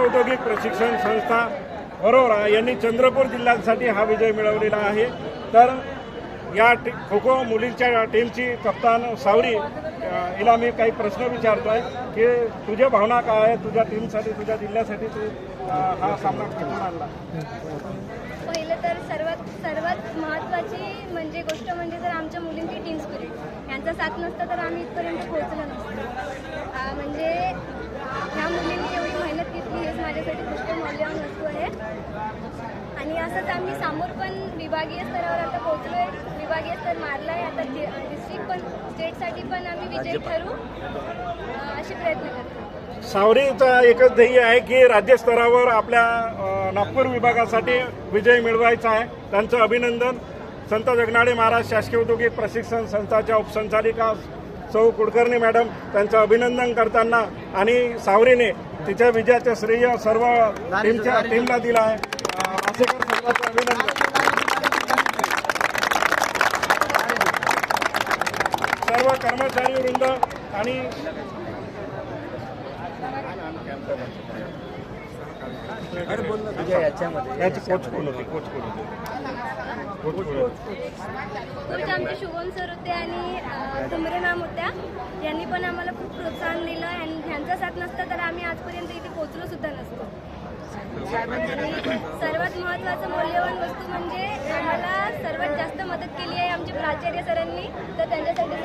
औद्योगिक प्रशिक्षण संस्था वरोरा यांनी चंद्रपूर जिल्ह्यासाठी हा विजय मिळवलेला आहे। तर या खो खो मुलींच्या टीमची कप्तान सावरी हिला मी काही प्रश्न विचारतोय की तुझ्या भावना काय आहे, तुझ्या टीमसाठी, तुझ्या जिल्ह्यासाठी तू हा सामना खेळून आणला। पहिलं तर सर्वात महत्त्वाची गोष्ट म्हणजे जर आमच्या मुलींची टीम स्पिरिट यांचा साथ नसता तर आम्ही इथपर्यंत पोहोचलो नसतो। म्हणजे ह्या मुलींनी एवढी मेहनत घेतली हेच माझ्यासाठी गोष्ट मौल्यवान वस्तू आहे। आणि असंच आम्ही समोर पण विभागीय स्तरावर आता पोहोचलोय, विभागीय स्तर मारलाय, आता डिस्ट्रिक्ट पण स्टेटसाठी पण आम्ही विजयी ठरू असे प्रयत्न करतो। सावरीचा एकच ध्येय आहे की राज्यस्तरावर आपल्या नागपूर विभागासाठी विजय मिळवायचा आहे। त्यांचं अभिनंदन। संत जगनाडे महाराज शासकीय औद्योगिक प्रशिक्षण संस्थाच्या उपसंचालिका सौ कुलकर्णी मॅडम त्यांचं अभिनंदन करताना आणि सावरीने तिच्या विजयाचे श्रेय सर्व टीमला दिलं आहे। आसेकर संघाचं अभिनंदन। सर्व कर्मचारी वृंद आणि कोच आमचे शुभम सर होते आणि तुमरे मॅम होत्या, यांनी पण आम्हाला खूप प्रोत्साहन दिलं आणि ह्यांचा साथ नसता तर आम्ही आजपर्यंत इथे पोहोचलो सुद्धा नसतो। आणि सर्वात महत्त्वाचं मौल्यवान वस्तू म्हणजे आम्हाला सर्वात जास्त मदत केली आहे आमचे प्राचार्य सरांनी, तर त्यांच्यासाठी